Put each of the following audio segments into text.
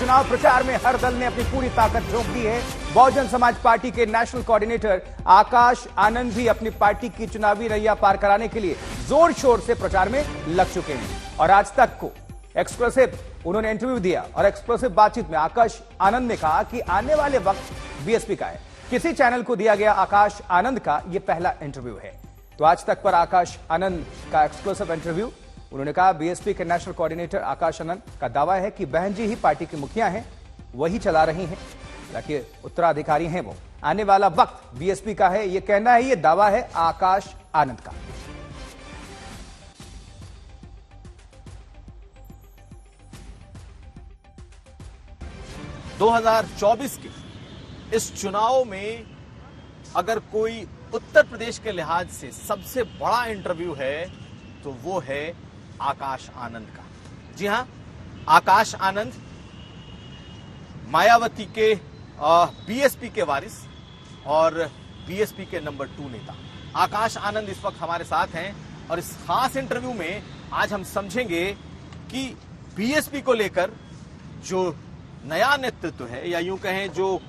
चुनाव प्रचार में हर दल ने अपनी पूरी ताकत झोंक दी है। बहुजन समाज पार्टी के नेशनल कोऑर्डिनेटर आकाश आनंद भी अपनी पार्टी की चुनावी रैया पार कराने के लिए जोर शोर से प्रचार में लग चुके हैं और आज तक को एक्सक्लूसिव उन्होंने इंटरव्यू दिया और एक्सक्लूसिव बातचीत में आकाश आनंद ने कहा कि आने वाले वक्त बीएसपी का है। किसी चैनल को दिया गया आकाश आनंद का यह पहला इंटरव्यू है। तो आज तक पर आकाश आनंद का एक्सक्लूसिव इंटरव्यू। उन्होंने कहा बीएसपी के नेशनल कोऑर्डिनेटर आकाश आनंद का दावा है कि बहन जी ही पार्टी की मुखिया हैं, वही चला रही हैं, ताकि उत्तराधिकारी हैं वो। आने वाला वक्त बीएसपी का है, ये कहना है, ये दावा है आकाश आनंद का। के इस चुनाव में अगर कोई उत्तर प्रदेश के लिहाज से सबसे बड़ा इंटरव्यू है तो वो है आकाश आनंद का। जी हां, आकाश आनंद मायावती के बीएसपी के वारिस और बीएसपी के नंबर 2 नेता आकाश आनंद इस वक्त हमारे साथ हैं और इस खास इंटरव्यू में आज हम समझेंगे कि बीएसपी को लेकर जो नया नेतृत्व है या यूं कहें जो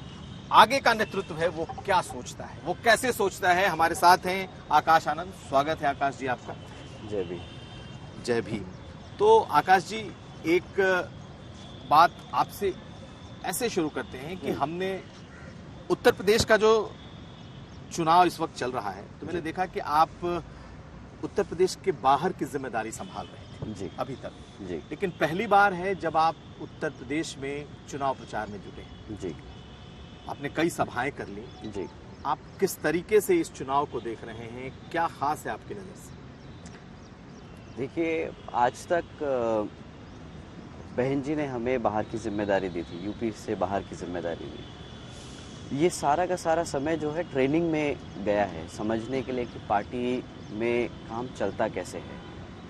आगे का नेतृत्व है वो क्या सोचता है, वो कैसे सोचता है। हमारे साथ हैं आकाश आनंद। स्वागत है आकाश जी आपका। जय भीम। जय भीम। तो आकाश जी, एक बात आपसे ऐसे शुरू करते हैं कि हमने उत्तर प्रदेश का जो चुनाव इस वक्त चल रहा है तो मैंने देखा कि आप उत्तर प्रदेश के बाहर की जिम्मेदारी संभाल रहे थे जी अभी तक जी। लेकिन पहली बार है जब आप उत्तर प्रदेश में चुनाव प्रचार में जुटे जी। आपने कई सभाएं कर ली जी। आप किस तरीके से इस चुनाव को देख रहे हैं, क्या खास है आपकी नजर से? देखिए, आज तक बहन जी ने हमें बाहर की जिम्मेदारी दी थी, यूपी से बाहर की जिम्मेदारी दी। ये सारा का सारा समय जो है ट्रेनिंग में गया है, समझने के लिए कि पार्टी में काम चलता कैसे है,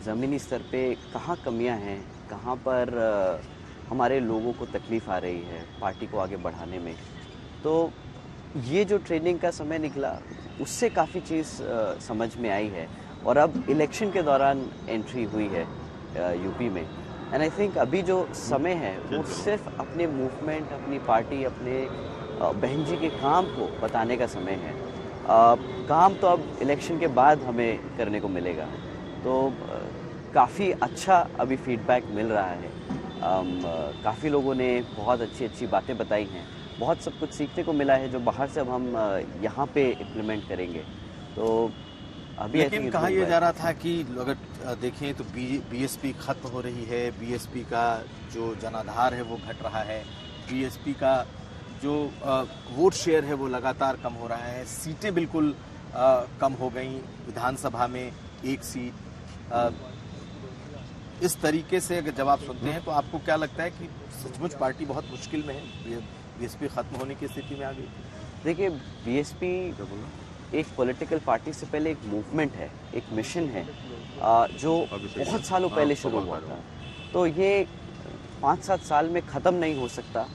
ज़मीनी स्तर पे कहाँ कमियां हैं, कहाँ पर हमारे लोगों को तकलीफ़ आ रही है पार्टी को आगे बढ़ाने में। तो ये जो ट्रेनिंग का समय निकला उससे काफ़ी चीज़ समझ में आई है और अब इलेक्शन के दौरान एंट्री हुई है यूपी में। एंड आई थिंक अभी जो समय है वो सिर्फ अपने मूवमेंट, अपनी पार्टी, अपने बहन जी के काम को बताने का समय है। काम तो अब इलेक्शन के बाद हमें करने को मिलेगा। तो काफ़ी अच्छा अभी फीडबैक मिल रहा है। काफ़ी लोगों ने बहुत अच्छी अच्छी बातें बताई हैं, बहुत सब कुछ सीखने को मिला है जो बाहर से अब हम यहाँ पे इम्प्लीमेंट करेंगे। तो अभी लेकिन कहा यह जा रहा था कि अगर देखें तो बीएसपी खत्म हो रही है, बीएसपी का जो जनाधार है वो घट रहा है, बीएसपी का जो वोट शेयर है वो लगातार कम हो रहा है, सीटें बिल्कुल कम हो गई, विधानसभा में 1 सीट। इस तरीके से अगर जब आप सुनते हैं तो आपको क्या लगता है कि सचमुच पार्टी बहुत मुश्किल में है, बीएसपी खत्म होने की स्थिति में आ गई? देखिए, बीएसपी एक पॉलिटिकल पार्टी से पहले एक मूवमेंट है, एक मिशन है जो बहुत सालों पहले शुरू हुआ था। तो ये 5-7 साल में ख़त्म नहीं हो सकता।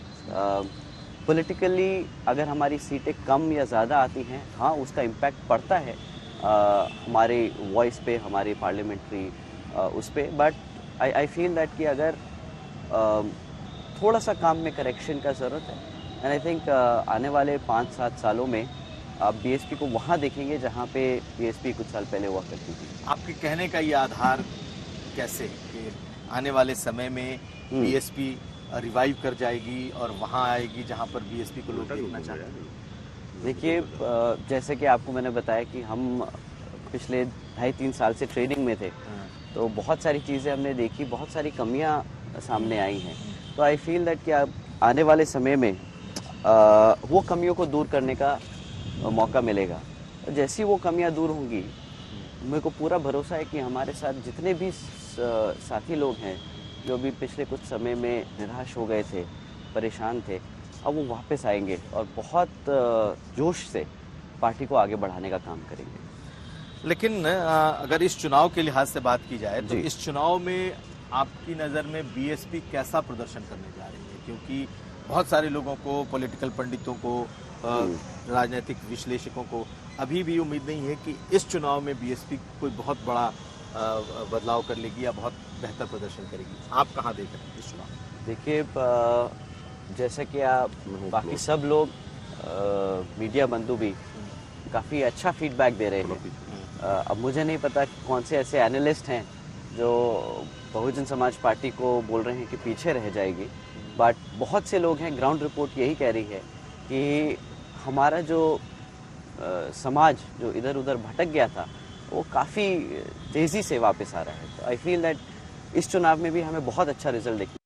पॉलिटिकली अगर हमारी सीटें कम या ज़्यादा आती हैं, हाँ उसका इम्पैक्ट पड़ता है हमारे वॉइस पे, हमारे पार्लियामेंट्री उस पर। बट आई फील दैट कि अगर थोड़ा सा काम में करेक्शन का ज़रूरत है। एंड आई थिंक आने वाले 5-7 सालों में आप बीएसपी को वहाँ देखेंगे जहाँ पे बीएसपी कुछ साल पहले हुआ करती थी। आपके कहने का ये आधार कैसे कि आने वाले समय में बीएसपी रिवाइव कर जाएगी और वहाँ आएगी जहाँ पर बीएसपी को लोग देखना चाहते हैं? देखिए, जैसे कि आपको मैंने बताया कि हम पिछले 2.5-3 साल से ट्रेनिंग में थे, तो बहुत सारी चीज़ें हमने देखी, बहुत सारी कमियां सामने आई हैं। तो आई फील दैट कि अब आने वाले समय में वो कमियों को दूर करने का मौका मिलेगा। जैसी वो कमियां दूर होंगी, मेरे को पूरा भरोसा है कि हमारे साथ जितने भी साथी लोग हैं जो भी पिछले कुछ समय में निराश हो गए थे, परेशान थे, अब वो वापस आएंगे और बहुत जोश से पार्टी को आगे बढ़ाने का काम करेंगे। लेकिन अगर इस चुनाव के लिहाज से बात की जाए तो इस चुनाव में आपकी नज़र में बीएसपी कैसा प्रदर्शन करने जा रही है? क्योंकि बहुत सारे लोगों को, पॉलिटिकल पंडितों को, राजनीतिक विश्लेषकों को अभी भी उम्मीद नहीं है कि इस चुनाव में बीएसपी कोई बहुत बड़ा बदलाव कर लेगी या बहुत बेहतर प्रदर्शन करेगी। आप कहाँ देख रहे हैं इस चुनाव? देखिए, जैसे कि आप बाकी सब लोग मीडिया बंधु भी काफ़ी अच्छा फीडबैक दे रहे हैं। अब मुझे नहीं पता कौन से ऐसे एनालिस्ट हैं जो बहुजन समाज पार्टी को बोल रहे हैं कि पीछे रह जाएगी, बट बहुत से लोग हैं, ग्राउंड रिपोर्ट यही कह रही है कि हमारा जो समाज जो इधर उधर भटक गया था वो काफ़ी तेज़ी से वापस आ रहा है। तो आई फील दैट इस चुनाव में भी हमें बहुत अच्छा रिजल्ट देखना